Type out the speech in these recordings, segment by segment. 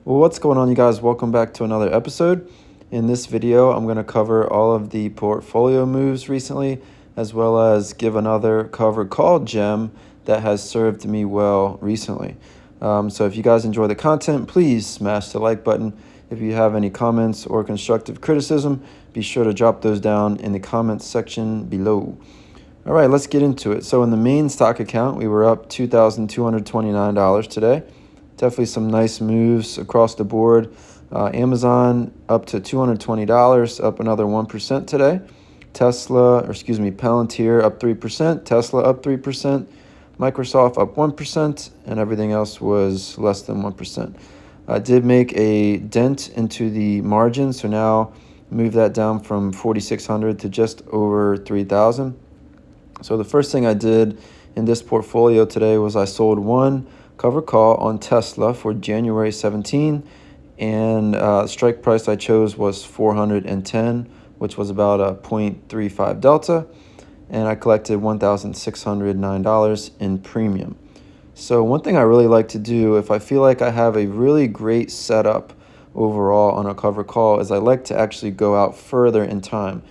Well, what's going on, you guys? Welcome back to another episode. In this video, I'm going to cover all of the portfolio moves recently, as well as give another covered call gem that has served me well recently. So if you guys enjoy the content, please smash the like button. If you have any comments or constructive criticism, be sure to drop those down in the comments section below. All right, let's get into it. So in the main stock account, we were up $2,229 today. Definitely some nice moves across the board. Amazon up to $220, up another 1% today. Palantir up 3%, Tesla up 3%, Microsoft up 1%, and everything else was less than 1%. I did make a dent into the margin, so now move that down from 4,600 to just over 3,000. So the first thing I did in this portfolio today was I sold one cover call on Tesla for January 17, and strike price I chose was 410, which was about a 0.35 delta, and I collected $1,609 in premium. So one thing I really like to do if I feel like I have a really great setup overall on a cover call is I like to actually go out further in time.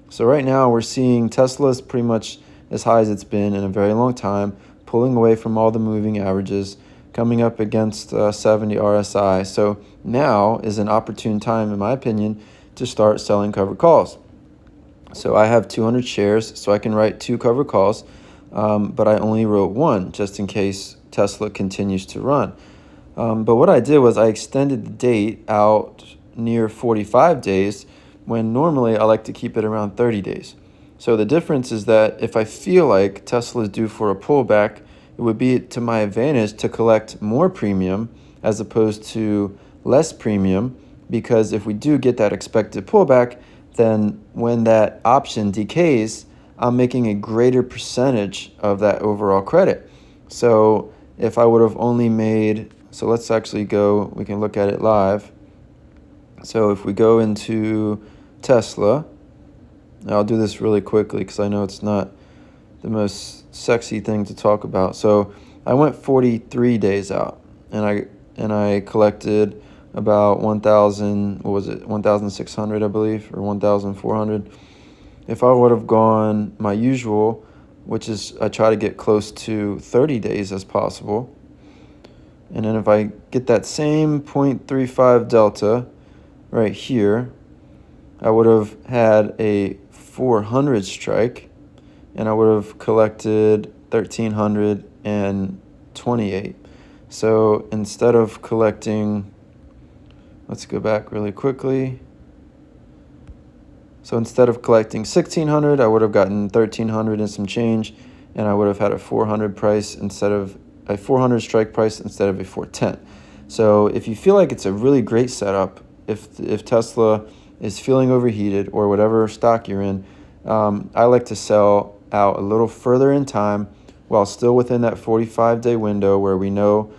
So right now we're seeing Tesla's pretty much as high as it's been in a very long time, pulling away from all the moving averages, coming up against 70 RSI. So now is an opportune time, in my opinion, to start selling covered calls. So I have 200 shares, so I can write two covered calls, but I only wrote one just in case Tesla continues to run. But what I did was I extended the date out near 45 days when normally I like to keep it around 30 days. So the difference is that if I feel like Tesla is due for a pullback, it would be to my advantage to collect more premium as opposed to less premium, because if we do get that expected pullback, then when that option decays, I'm making a greater percentage of that overall credit. So if I would have only made, so let's actually go, we can look at it live. So if we go into Tesla, I'll do this really quickly because I know it's not the most sexy thing to talk about. So I went 43 days out, and I collected about 1,600, I believe, or 1,400. If I would have gone my usual, which is I try to get close to 30 days as possible, and then if I get that same 0.35 delta right here, I would have had a 400 strike, and I would have collected 1,328. So instead of collecting, let's go back really quickly. So instead of collecting 1,600, I would have gotten 1,300 and some change, and I would have had a 400 price instead of a 400 strike price instead of a 410. So if you feel like it's a really great setup, if Tesla is feeling overheated or whatever stock you're in, I like to sell out a little further in time while still within that 45-day window where we know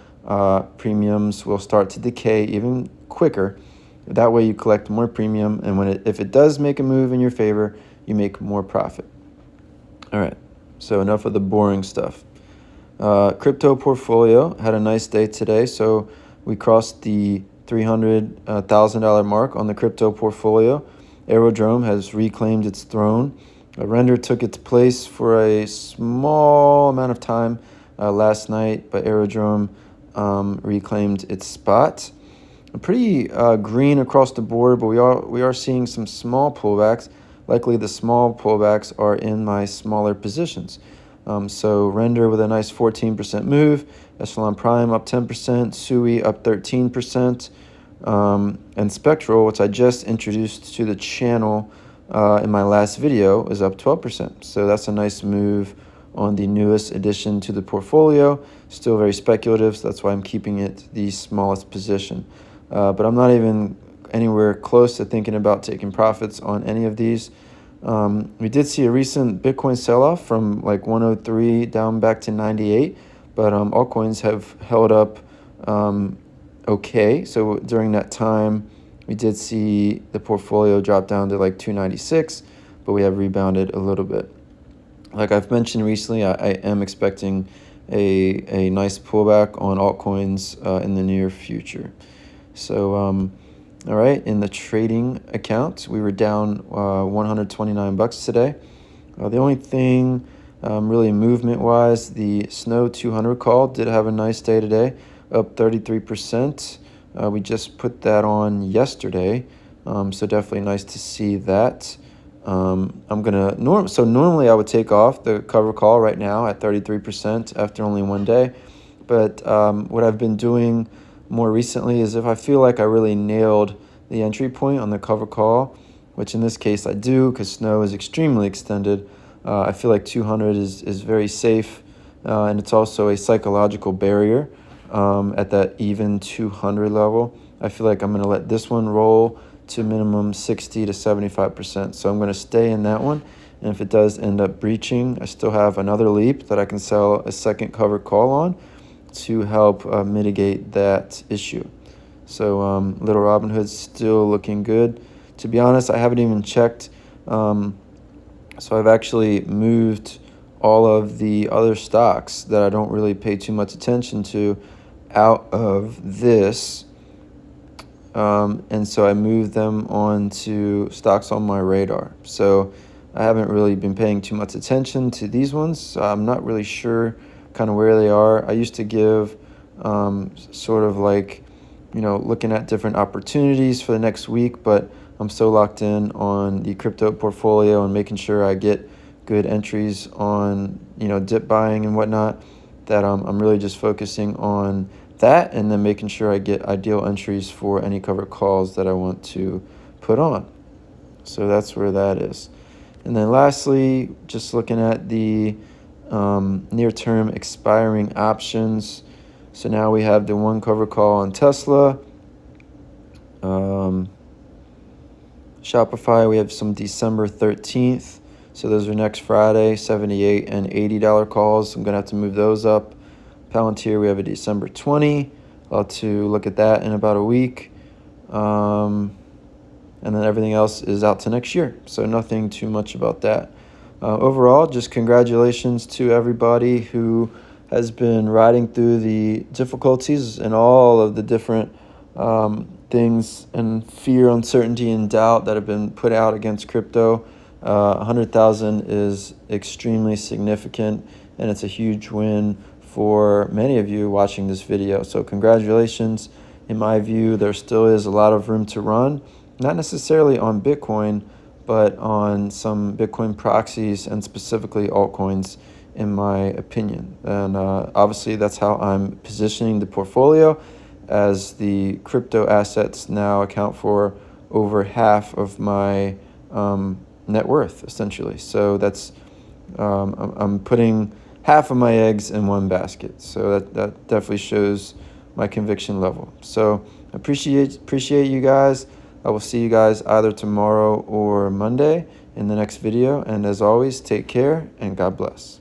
premiums will start to decay even quicker. That way you collect more premium, and if it does make a move in your favor, you make more profit. All right, so enough of the boring stuff. Crypto portfolio had a nice day today, so we crossed the $300,000 mark on the crypto portfolio. Aerodrome has reclaimed its throne. Render took its place for a small amount of time last night, but Aerodrome reclaimed its spot. Pretty green across the board, but we are seeing some small pullbacks. Likely the small pullbacks are in my smaller positions. So Render with a nice 14% move, Echelon Prime up 10%, Sui up 13%, and Spectral, which I just introduced to the channel in my last video, is up 12%. So that's a nice move on the newest addition to the portfolio. Still very speculative, so that's why I'm keeping it the smallest position. But I'm not even anywhere close to thinking about taking profits on any of these. We did see a recent Bitcoin sell-off from like 103 down back to 98, but altcoins have held up okay. So during that time, we did see the portfolio drop down to like 296, but we have rebounded a little bit. Like I've mentioned recently, I am expecting a nice pullback on altcoins in the near future. So, all right, in the trading account, we were down 129 bucks today. The only thing really movement-wise, the Snow 200 call did have a nice day today, up 33%. We just put that on yesterday, so definitely nice to see that. So normally I would take off the cover call right now at 33% after only one day, but what I've been doing more recently is if I feel like I really nailed the entry point on the cover call, which in this case I do because Snow is extremely extended. I feel like 200 is very safe, and it's also a psychological barrier at that even 200 level. I feel like I'm going to let this one roll to minimum 60 to 75%. So I'm going to stay in that one. And if it does end up breaching, I still have another leap that I can sell a second cover call on to help mitigate that issue. So Little Robin Hood's still looking good. To be honest, I haven't even checked. So I've actually moved all of the other stocks that I don't really pay too much attention to out of this. And so I moved them onto stocks on my radar. So I haven't really been paying too much attention to these ones. So I'm not really sure kind of where they are. I used to give sort of like, looking at different opportunities for the next week, but I'm so locked in on the crypto portfolio and making sure I get good entries on, dip buying and whatnot, that I'm really just focusing on that and then making sure I get ideal entries for any cover calls that I want to put on. So that's where that is. And then lastly, just looking at the near-term expiring options. So now we have the one cover call on Tesla. Shopify, we have some December 13th. So those are next Friday, $78 and $80 calls. I'm going to have to move those up. Palantir, we have a December 20. I'll have to look at that in about a week. And then everything else is out to next year. So nothing too much about that. Overall, just congratulations to everybody who has been riding through the difficulties and all of the different things and fear, uncertainty, and doubt that have been put out against crypto. 100,000 is extremely significant, and it's a huge win for many of you watching this video. So congratulations. In my view, there still is a lot of room to run, not necessarily on Bitcoin, but on some Bitcoin proxies and specifically altcoins, in my opinion. And obviously that's how I'm positioning the portfolio, as the crypto assets now account for over half of my net worth, essentially. So that's I'm putting half of my eggs in one basket. So that definitely shows my conviction level. So appreciate you guys. I will see you guys either tomorrow or Monday in the next video. And as always, take care and God bless.